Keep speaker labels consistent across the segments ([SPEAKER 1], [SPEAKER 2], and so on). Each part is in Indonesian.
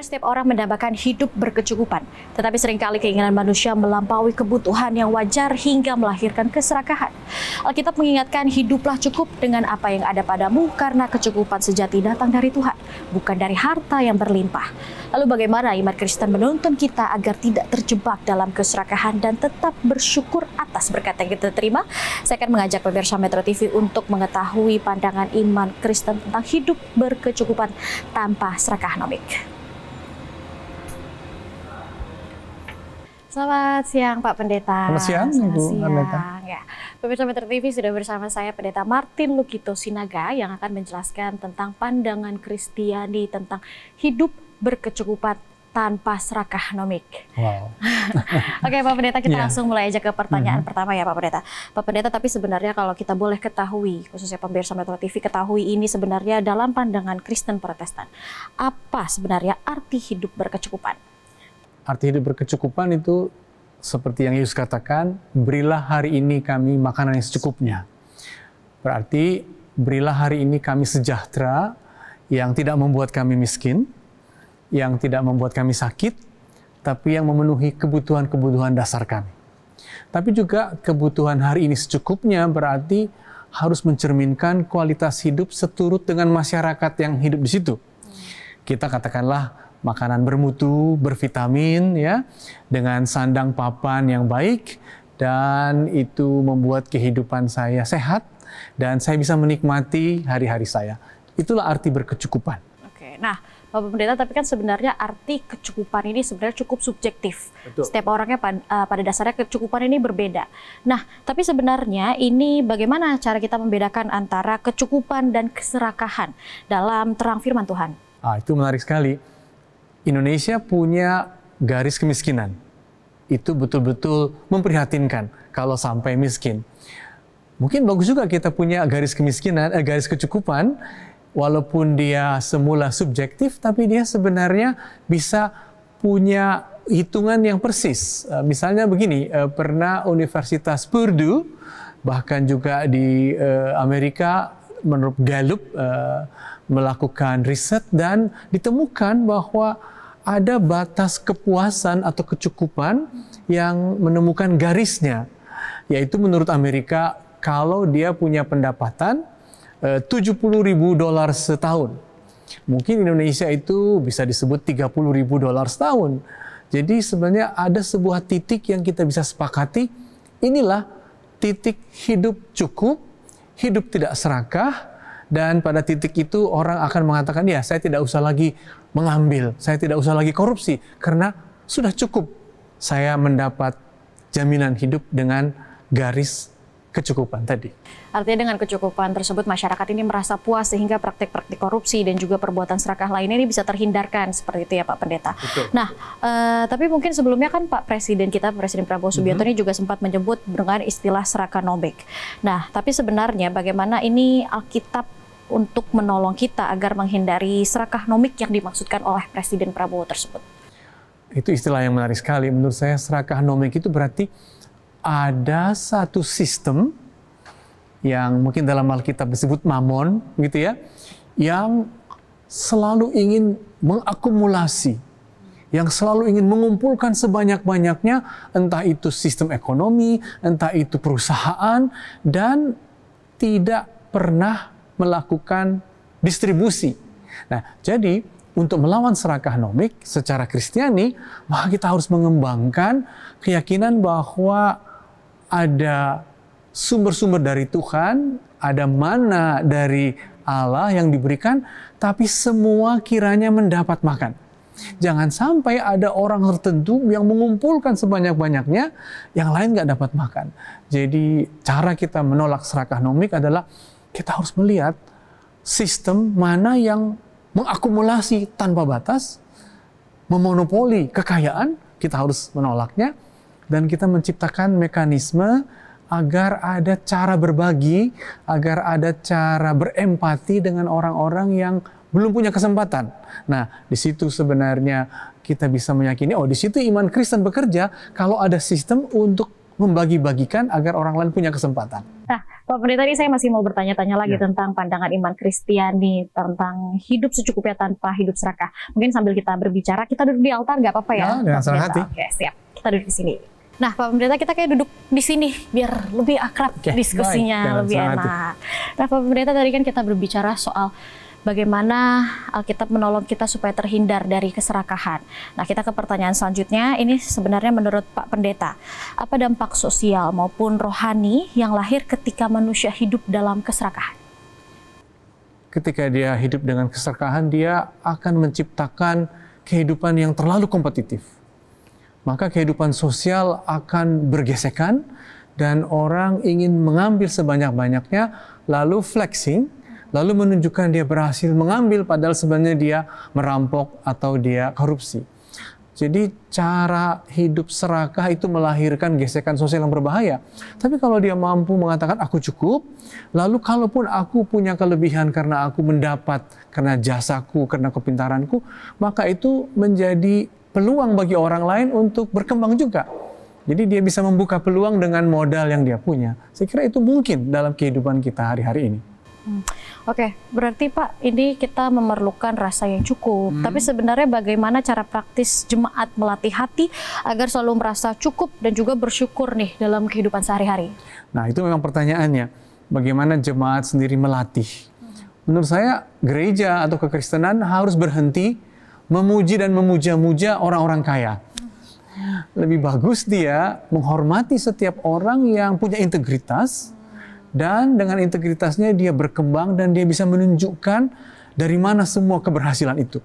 [SPEAKER 1] setiap orang mendambakan hidup berkecukupan, tetapi seringkali keinginan manusia melampaui kebutuhan yang wajar hingga melahirkan keserakahan. Alkitab mengingatkan, hiduplah cukup dengan apa yang ada padamu karena kecukupan sejati datang dari Tuhan, bukan dari harta yang berlimpah. Lalu bagaimana iman Kristen menuntun kita agar tidak terjebak dalam keserakahan dan tetap bersyukur atas berkat yang kita terima? Saya akan mengajak pemirsa Metro TV untuk mengetahui pandangan iman Kristen tentang hidup berkecukupan tanpa serakah nomik. Selamat siang Pak Pendeta.
[SPEAKER 2] Selamat siang Ibu Pendeta.
[SPEAKER 1] Ya, pemirsa Metro TV sudah bersama saya Pendeta Martin Lukito Sinaga yang akan menjelaskan tentang pandangan Kristiani tentang hidup berkecukupan tanpa serakah nomik.
[SPEAKER 2] Wow.
[SPEAKER 1] Oke Pak Pendeta, kita langsung mulai aja ke pertanyaan pertama ya Pak Pendeta. Pak Pendeta, tapi sebenarnya kalau kita boleh ketahui, khususnya pemirsa Metro TV ketahui ini sebenarnya dalam pandangan Kristen Protestan, apa sebenarnya arti hidup berkecukupan?
[SPEAKER 2] Arti hidup berkecukupan itu seperti yang Yesus katakan, berilah hari ini kami makanan yang secukupnya. Berarti berilah hari ini kami sejahtera yang tidak membuat kami miskin, yang tidak membuat kami sakit, tapi yang memenuhi kebutuhan-kebutuhan dasar kami. Tapi juga kebutuhan hari ini secukupnya berarti harus mencerminkan kualitas hidup seturut dengan masyarakat yang hidup di situ. Kita katakanlah makanan bermutu, bervitamin, ya, dengan sandang papan yang baik, dan itu membuat kehidupan saya sehat, dan saya bisa menikmati hari-hari saya. Itulah arti berkecukupan.
[SPEAKER 1] Oke, nah Bapak Pendeta, tapi kan sebenarnya arti kecukupan ini sebenarnya cukup subjektif.
[SPEAKER 2] Betul.
[SPEAKER 1] Setiap orangnya pada dasarnya kecukupan ini berbeda. Nah, tapi sebenarnya ini bagaimana cara kita membedakan antara kecukupan dan keserakahan dalam terang firman Tuhan?
[SPEAKER 2] Itu menarik sekali. Indonesia punya garis kemiskinan. Itu betul-betul memprihatinkan kalau sampai miskin. Mungkin bagus juga kita punya garis kemiskinan, garis kecukupan, walaupun dia semula subjektif, tapi dia sebenarnya bisa punya hitungan yang persis. Misalnya begini, pernah Universitas Purdue, bahkan juga di Amerika, menurut Gallup, melakukan riset dan ditemukan bahwa ada batas kepuasan atau kecukupan yang menemukan garisnya, yaitu menurut Amerika kalau dia punya pendapatan $70.000 setahun. Mungkin Indonesia itu bisa disebut $30.000 setahun. Jadi sebenarnya ada sebuah titik yang kita bisa sepakati, inilah titik hidup cukup, hidup tidak serakah, dan pada titik itu orang akan mengatakan, ya saya tidak usah lagi mengambil, saya tidak usah lagi korupsi, karena sudah cukup saya mendapat jaminan hidup dengan garis kecukupan tadi.
[SPEAKER 1] Artinya dengan kecukupan tersebut masyarakat ini merasa puas sehingga praktik-praktik korupsi dan juga perbuatan serakah lainnya ini bisa terhindarkan, seperti itu ya Pak Pendeta.
[SPEAKER 2] Betul.
[SPEAKER 1] Nah, tapi mungkin sebelumnya kan Pak Presiden kita, Presiden Prabowo Subianto ini juga sempat menyebut dengan istilah serakah nomik. Nah, tapi sebenarnya bagaimana ini Alkitab untuk menolong kita agar menghindari serakah nomik yang dimaksudkan oleh Presiden Prabowo tersebut?
[SPEAKER 2] Itu istilah yang menarik sekali. Menurut saya serakah nomik itu berarti ada satu sistem yang mungkin dalam Alkitab disebut mamon, gitu ya, yang selalu ingin mengakumulasi, yang selalu ingin mengumpulkan sebanyak-banyaknya, entah itu sistem ekonomi, entah itu perusahaan, dan tidak pernah melakukan distribusi. Nah, jadi untuk melawan serakah nomik secara Kristiani, maka kita harus mengembangkan keyakinan bahwa ada sumber-sumber dari Tuhan, ada mana dari Allah yang diberikan, tapi semua kiranya mendapat makan. Jangan sampai ada orang tertentu yang mengumpulkan sebanyak-banyaknya, yang lain nggak dapat makan. Jadi cara kita menolak serakah nomik adalah kita harus melihat sistem mana yang mengakumulasi tanpa batas, memonopoli kekayaan, kita harus menolaknya, dan kita menciptakan mekanisme agar ada cara berbagi, agar ada cara berempati dengan orang-orang yang belum punya kesempatan. Nah, di situ sebenarnya kita bisa meyakini, oh di situ iman Kristen bekerja kalau ada sistem untuk membagi-bagikan agar orang lain punya kesempatan.
[SPEAKER 1] Nah, Pak Pendeta, ini saya masih mau bertanya-tanya lagi tentang pandangan iman Kristiani tentang hidup secukupnya tanpa hidup serakah. Mungkin sambil kita berbicara, kita duduk di altar, nggak apa-apa ya?
[SPEAKER 2] Dengan senang hati.
[SPEAKER 1] Oke, siap. Kita duduk di sini. Nah, Pak Pendeta, kita kayak duduk di sini biar lebih akrab, diskusinya lebih enak. Nah, Pak Pendeta, tadi kan kita berbicara soal bagaimana Alkitab menolong kita supaya terhindar dari keserakahan. Nah, kita ke pertanyaan selanjutnya. Ini sebenarnya menurut Pak Pendeta, apa dampak sosial maupun rohani yang lahir ketika manusia hidup dalam keserakahan?
[SPEAKER 2] Ketika dia hidup dengan keserakahan, dia akan menciptakan kehidupan yang terlalu kompetitif. Maka kehidupan sosial akan bergesekan dan orang ingin mengambil sebanyak-banyaknya, lalu flexing, lalu menunjukkan dia berhasil mengambil padahal sebenarnya dia merampok atau dia korupsi. Jadi cara hidup serakah itu melahirkan gesekan sosial yang berbahaya. Tapi kalau dia mampu mengatakan aku cukup, lalu kalaupun aku punya kelebihan karena aku mendapat, karena jasaku, karena kepintaranku, maka itu menjadi peluang bagi orang lain untuk berkembang juga. Jadi dia bisa membuka peluang dengan modal yang dia punya. Saya kira itu mungkin dalam kehidupan kita hari-hari ini.
[SPEAKER 1] Oke, berarti Pak, ini kita memerlukan rasa yang cukup. Tapi sebenarnya bagaimana cara praktis jemaat melatih hati agar selalu merasa cukup dan juga bersyukur nih dalam kehidupan sehari-hari?
[SPEAKER 2] Nah, itu memang pertanyaannya. Bagaimana jemaat sendiri melatih? Menurut saya, gereja atau kekristenan harus berhenti memuji dan memuja-muja orang-orang kaya. Lebih bagus dia menghormati setiap orang yang punya integritas, dan dengan integritasnya dia berkembang dan dia bisa menunjukkan dari mana semua keberhasilan itu.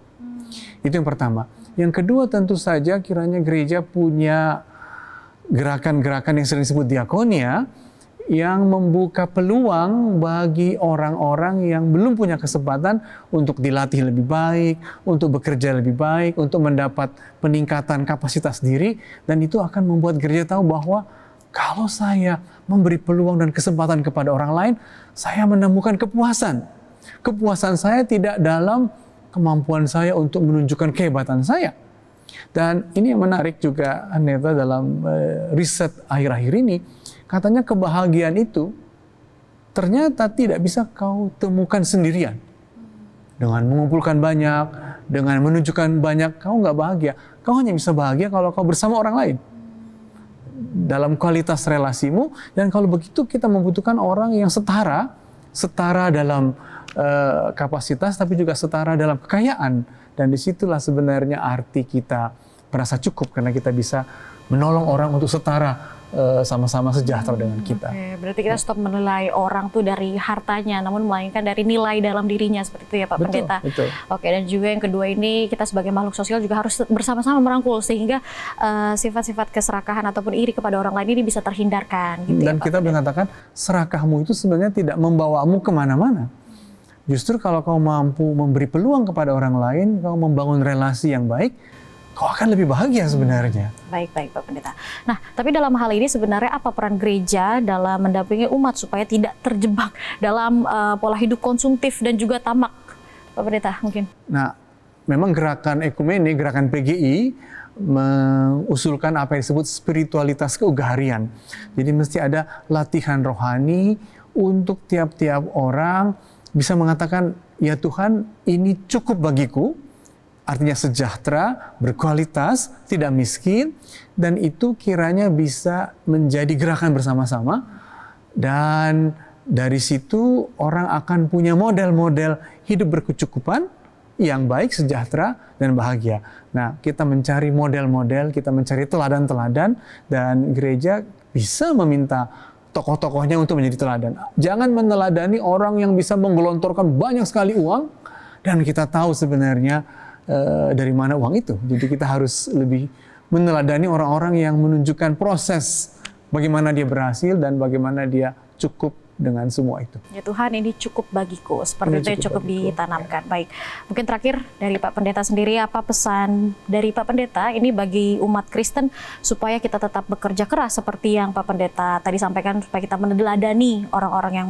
[SPEAKER 2] Itu yang pertama. Yang kedua, tentu saja kiranya gereja punya gerakan-gerakan yang sering disebut diakonia, yang membuka peluang bagi orang-orang yang belum punya kesempatan untuk dilatih lebih baik, untuk bekerja lebih baik, untuk mendapat peningkatan kapasitas diri, dan itu akan membuat gereja tahu bahwa kalau saya memberi peluang dan kesempatan kepada orang lain, saya menemukan kepuasan. Kepuasan saya tidak dalam kemampuan saya untuk menunjukkan kehebatan saya. Dan ini yang menarik juga, Aneta, dalam riset akhir-akhir ini, katanya kebahagiaan itu ternyata tidak bisa kau temukan sendirian. Dengan mengumpulkan banyak, dengan menunjukkan banyak, kau nggak bahagia. Kau hanya bisa bahagia kalau kau bersama orang lain. Dalam kualitas relasimu, dan kalau begitu kita membutuhkan orang yang setara dalam kapasitas, tapi juga setara dalam kekayaan. Dan disitulah sebenarnya arti kita merasa cukup, karena kita bisa menolong orang untuk setara, sama-sama sejahtera dengan kita.
[SPEAKER 1] Oke, berarti kita stop menilai orang tuh dari hartanya, namun melainkan dari nilai dalam dirinya, seperti itu ya Pak Pendeta.
[SPEAKER 2] Betul.
[SPEAKER 1] Oke, dan juga yang kedua ini, kita sebagai makhluk sosial juga harus bersama-sama merangkul, sehingga sifat-sifat keserakahan ataupun iri kepada orang lain ini bisa terhindarkan. Gitu
[SPEAKER 2] dan
[SPEAKER 1] ya,
[SPEAKER 2] kita mengatakan, serakahmu itu sebenarnya tidak membawamu kemana-mana. Justru kalau kau mampu memberi peluang kepada orang lain, kau membangun relasi yang baik, kau akan lebih bahagia sebenarnya.
[SPEAKER 1] Baik Pak Pendeta. Nah, tapi dalam hal ini sebenarnya apa peran gereja dalam mendampingi umat supaya tidak terjebak dalam pola hidup konsumtif dan juga tamak, Pak Pendeta mungkin?
[SPEAKER 2] Nah, memang gerakan ekumene, gerakan PGI mengusulkan apa yang disebut spiritualitas keugaharian. Jadi mesti ada latihan rohani untuk tiap-tiap orang bisa mengatakan, ya Tuhan, ini cukup bagiku. Artinya sejahtera, berkualitas, tidak miskin, dan itu kiranya bisa menjadi gerakan bersama-sama. Dan dari situ orang akan punya model-model hidup berkecukupan yang baik, sejahtera, dan bahagia. Nah, kita mencari model-model, kita mencari teladan-teladan, dan gereja bisa meminta tokoh-tokohnya untuk menjadi teladan. Jangan meneladani orang yang bisa menggelontorkan banyak sekali uang, dan kita tahu sebenarnya dari mana uang itu. Jadi kita harus lebih meneladani orang-orang yang menunjukkan proses bagaimana dia berhasil dan bagaimana dia cukup dengan semua itu.
[SPEAKER 1] Ya Tuhan, ini cukup bagiku. Seperti itu yang cukup ditanamkan. Baik, mungkin terakhir dari Pak Pendeta sendiri, apa pesan dari Pak Pendeta ini bagi umat Kristen supaya kita tetap bekerja keras seperti yang Pak Pendeta tadi sampaikan, supaya kita meneladani orang-orang yang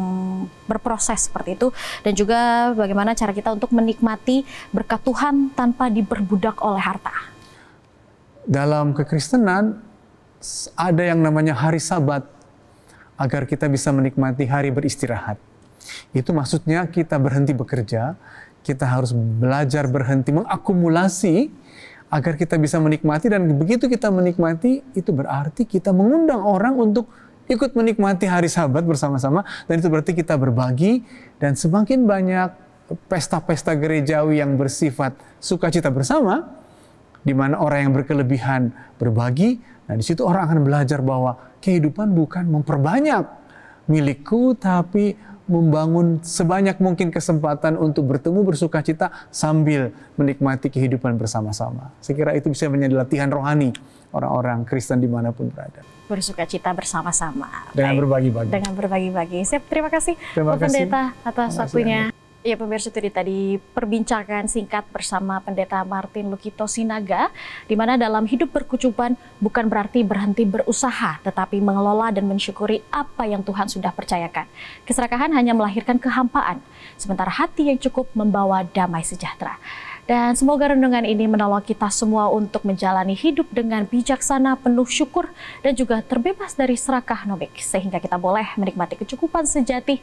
[SPEAKER 1] berproses seperti itu, dan juga bagaimana cara kita untuk menikmati berkat Tuhan tanpa diperbudak oleh harta.
[SPEAKER 2] Dalam kekristenan, ada yang namanya hari Sabat, agar kita bisa menikmati hari beristirahat. Itu maksudnya kita berhenti bekerja, kita harus belajar berhenti mengakumulasi agar kita bisa menikmati, dan begitu kita menikmati, itu berarti kita mengundang orang untuk ikut menikmati hari Sabat bersama-sama, dan itu berarti kita berbagi, dan semakin banyak pesta-pesta gerejawi yang bersifat sukacita bersama, di mana orang yang berkelebihan berbagi. Nah, di situ orang akan belajar bahwa kehidupan bukan memperbanyak milikku, tapi membangun sebanyak mungkin kesempatan untuk bertemu bersukacita sambil menikmati kehidupan bersama-sama. Saya kira itu bisa menjadi latihan rohani orang-orang Kristen dimanapun berada.
[SPEAKER 1] Bersukacita bersama-sama.
[SPEAKER 2] Dengan berbagi-bagi.
[SPEAKER 1] Dengan berbagi-bagi. Terima kasih Pak Pendeta atas waktunya. Ya pemirsa, itu tadi perbincangan singkat bersama Pendeta Martin Lukito Sinaga, di mana dalam hidup berkecukupan bukan berarti berhenti berusaha, tetapi mengelola dan mensyukuri apa yang Tuhan sudah percayakan. Keserakahan hanya melahirkan kehampaan, sementara hati yang cukup membawa damai sejahtera. Dan semoga renungan ini menolong kita semua untuk menjalani hidup dengan bijaksana, penuh syukur, dan juga terbebas dari serakah nomik, sehingga kita boleh menikmati kecukupan sejati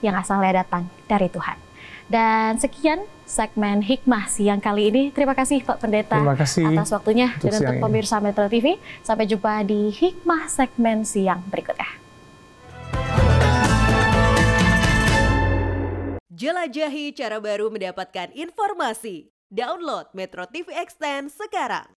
[SPEAKER 1] yang asalnya datang dari Tuhan. Dan sekian segmen Hikmah siang kali ini. Terima kasih Pak Pendeta atas waktunya. Dan untuk pemirsa Metro TV, sampai jumpa di Hikmah segmen siang berikutnya.
[SPEAKER 3] Jelajahi cara baru mendapatkan informasi. Download Metro TV Extend sekarang.